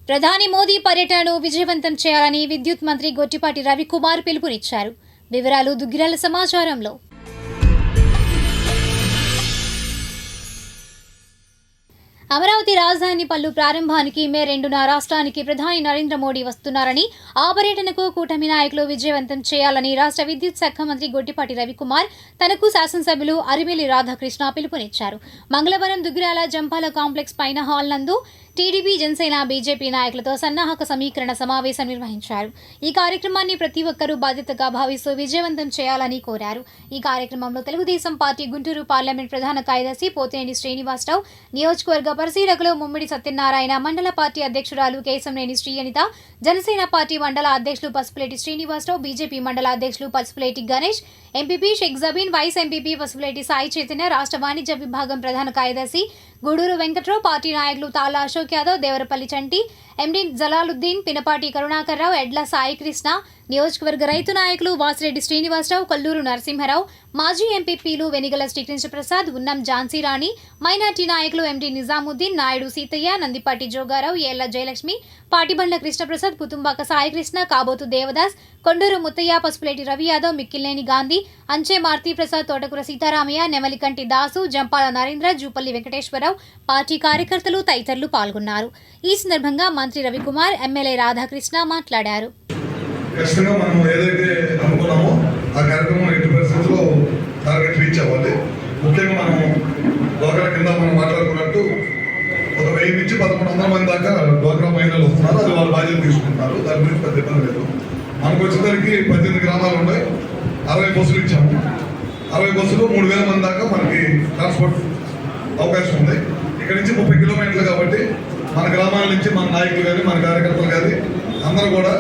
ప్రధాని మోదీ పర్యటనను విజయవంతం చేయాలని విద్యుత్ మంత్రి గొట్టిపాటి రవికుమార్ పిలుపునిచ్చారు. వివరాలు దుగ్గిరాల సమాచారంలో. అమరావతి రాజధాని పల్లు ప్రారంభానికి మే 2న రాష్ట్రానికి ప్రధాని నరేంద్ర మోడీ వస్తున్నారని, ఆ పర్యటనకు కూటమి నాయకులు విజయవంతం చేయాలని రాష్ట్ర విద్యుత్ శాఖ మంత్రి గొట్టిపాటి రవికుమార్ తనకు శాసనసభ్యులు అరిమేలి రాధాకృష్ణ పిలుపునిచ్చారు. మంగళవారం దుగ్గిరాల జంపాల కాంప్లెక్స్ పైన హాల్ నందు టీడీపీ, జనసేన, బీజేపీ నాయకులతో సన్నాహక సమీకరణ సమావేశం నిర్వహించారు. ఈ కార్యక్రమాన్ని ప్రతి ఒక్కరూ బాధ్యతగా భావిస్తూ విజయవంతం చేయాలని కోరారు. ఈ కార్యక్రమంలో తెలుగుదేశం పార్టీ గుంటూరు పార్లమెంట్ ప్రధాన కార్యదర్శి పోతినేని శ్రీనివాసరావు, నియోజకవర్గ పరిశీలకులు ముమ్మిడి సత్యనారాయణ, మండల పార్టీ అధ్యక్షురాలు కేశంనేని శ్రీఅనిత, జనసేన పార్టీ మండల అధ్యక్షులు పసుపులేటి శ్రీనివాసరావు, బీజేపీ మండల అధ్యక్షులు Pasupuleti Ganesh, MPP Sheikh Jabeen, vice MPP Pasupuleti Sai Chaitanya, రాష్ట్ర వాణిజ్య విభాగం ప్రధాన కార్యదర్శి గూడూరు వెంకట్రావు, పార్టీ నాయకులు తాళ్ల అశోక్ యాదవ్, దేవరపల్లి చంటి, ఎండి జలాలుద్దీన్, పినపాటి కరుణాకర్రావు, ఎడ్ల సాయికృష్ణ, నియోజకవర్గ రైతు నాయకులు వాసిరెడ్డి శ్రీనివాసరావు, కొల్లూరు నరసింహరావు, మాజీ ఎంపీపీలు వెనిగల శ్రీకృష్ణ ప్రసాద్, ఉన్నం ఝాన్సీరాణి, మైనార్టీ నాయకులు ఎండి నిజాముద్దీన్, నాయుడు సీతయ్య, నందిపాటి జోగారావు, ఏళ్ల జయలక్ష్మి, పాటిబండ్ల కృష్ణప్రసాద్, పుతుంబాక సాయికృష్ణ, కాబోతు దేవదాస్, కొండూరు ముత్తయ్య, పసుపులేటి రవి యాదవ్, మిక్కిలేని గాంధీ, అంచే మారుతి ప్రసాద్, తోటకూర సీతారామయ్య, నెమలికంటి దాసు, జంపాల నరేంద్ర, జూపల్లి వెంకటేశ్వరరావు పార్టీ కార్యకర్తలు తదితరులు పాల్గొన్నారు. ఈ సందర్భంగా మంత్రి రవికుమార్, ఎమ్మెల్యే రాధాకృష్ణ మాట్లాడారు. ఖచ్చితంగా మనం ఏదైతే అనుకున్నామో ఆ కార్యక్రమం ఎట్టి పరిస్థితుల్లో టార్గెట్ రీచ్ అవ్వాలి. ముఖ్యంగా మనం డ్వాక్రా కింద మనం మాట్లాడుకున్నట్టు ఒక 1000 నుంచి 1100 మంది దాకా డ్వాక్రా మహిళలు వస్తున్నారు. అది వాళ్ళ బాధ్యత తీసుకుంటున్నారు. దాని గురించి పెద్ద ఇబ్బంది లేదు. మనకు వచ్చేసరికి 18 గ్రామాలు ఉన్నాయి. 60 బస్సులు ఇచ్చాము. 60 బస్సులు 3000 మంది దాకా మనకి ట్రాన్స్పోర్ట్ అవకాశం ఉంది. ఇక్కడ నుంచి 30 కిలోమీటర్లు కాబట్టి మన గ్రామాల నుంచి మన నాయకులు కానీ మన కార్యకర్తలు కానీ అందరూ కూడా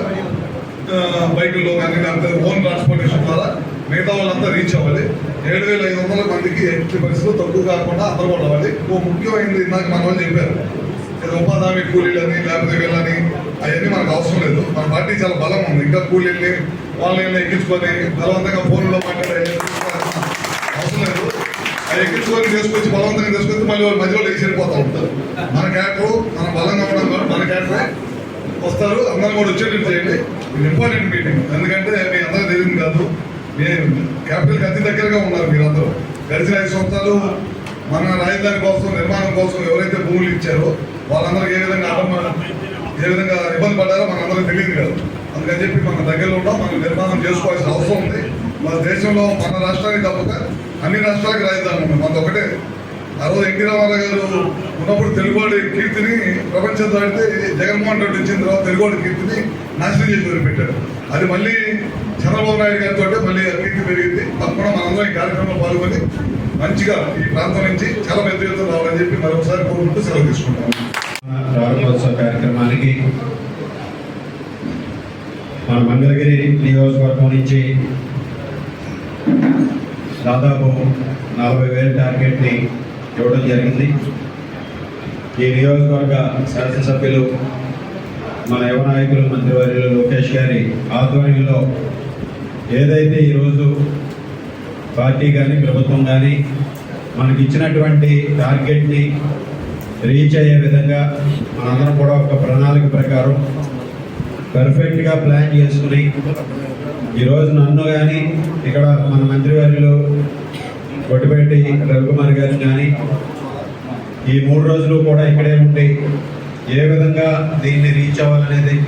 బైకుల్లో కానీ లేకపోతే ఓన్ ట్రాన్స్పోర్టేషన్ ద్వారా మిగతా వాళ్ళంతా రీచ్ అవ్వాలి. 7500 మందికి ఎట్టి పరిస్థితులు తక్కువ కాకుండా అందరూ కూడా అవ్వాలి. ముఖ్యమైనది ఇందాక మన వాళ్ళు చెప్పారు, ఉపాధి హామీ కూలీలని లేకపోతే వీళ్ళని అవన్నీ మనకు అవసరం లేదు. మన పార్టీ చాలా బలం ఉంది. ఇంకా కూలీల్ని వాళ్ళని ఎక్కించుకొని బలవంతంగా ఫోన్లో మాట్లాడే అవసరం లేదు. అవి ఎక్కించుకొని తీసుకొచ్చి బలవంతంగా తీసుకొచ్చి మళ్ళీ వాళ్ళు మధ్యలో లేచి వెళ్ళిపోతూ ఉంటారు. మన క్యాటర్ మన బలంగా ఉండడం ద్వారా మన క్యాటరే వస్తారు. అందరూ కూడా వచ్చేటట్టు చేయండి. ఇది ఇంపార్టెంట్ మీటింగ్. ఎందుకంటే మీ అందరూ తెలియదు కాదు, క్యాపిటల్కి అతి దగ్గరగా ఉన్నారు మీరందరూ. గడిచిన 5 సంవత్సరాలు మన రాజధాని కోసం నిర్మాణం కోసం ఎవరైతే భూములు ఇచ్చారో వాళ్ళందరికీ ఏ విధంగా ఇబ్బంది పడ్డారో మనందరూ తెలియదు కాదు. అందుకని చెప్పి మన దగ్గరలో ఉంటాం. మనం నిర్మాణం చేసుకోవాల్సిన అవసరం ఉంది. మన దేశంలో మన రాష్ట్రానికి తప్పక అన్ని రాష్ట్రాలకు రాజధాని ఉంది. మనది ఒకటే. ఆ రోజు ఎన్టీ రామారావు గారు ఉన్నప్పుడు తెలుగువాడి కీర్తిని ప్రపంచం దాటితే జగన్మోహన్ రెడ్డి వచ్చిన తర్వాత తెలుగువాడి కీర్తిని నాశనం చేసి వదిలిపెట్టారు. అది మళ్ళీ చంద్రబాబు నాయుడు గారితో మళ్ళీ కీర్తి పెరిగింది. తప్పకుండా మనందరం ఈ కార్యక్రమంలో పాల్గొని మంచిగా ఈ ప్రాంతం నుంచి చాలా పెద్ద ఎత్తున రావాలని చెప్పి మరొకసారి కోరుకుంటూ సెలవు తీసుకుంటాం. ప్రారంభోత్సవ కార్యక్రమానికి మన మంగళగిరి నియోజకవర్గం నుంచి దాదాపు 40,000 టార్గెట్ని ఇవ్వడం జరిగింది. ఈ నియోజకవర్గ శాసనసభ్యులు మన యువ నాయకులు మంత్రివర్యులు లోకేష్ గారి ఆధ్వర్యంలో ఏదైతే ఈరోజు పార్టీ కానీ ప్రభుత్వం కానీ మనకి ఇచ్చినటువంటి టార్గెట్ని రీచ్ అయ్యే విధంగా మనందరం కూడా ఒక ప్రణాళిక ప్రకారం పర్ఫెక్ట్గా ప్లాన్ చేసుకుని ఈరోజు నన్ను కానీ ఇక్కడ మన మంత్రివర్యులు గొట్టిపాటి రవికుమార్ గారిని కానీ ఈ 3 రోజులు కూడా ఇక్కడే ఉండి ఏ విధంగా దీన్ని రీచ్ అవ్వాలనేది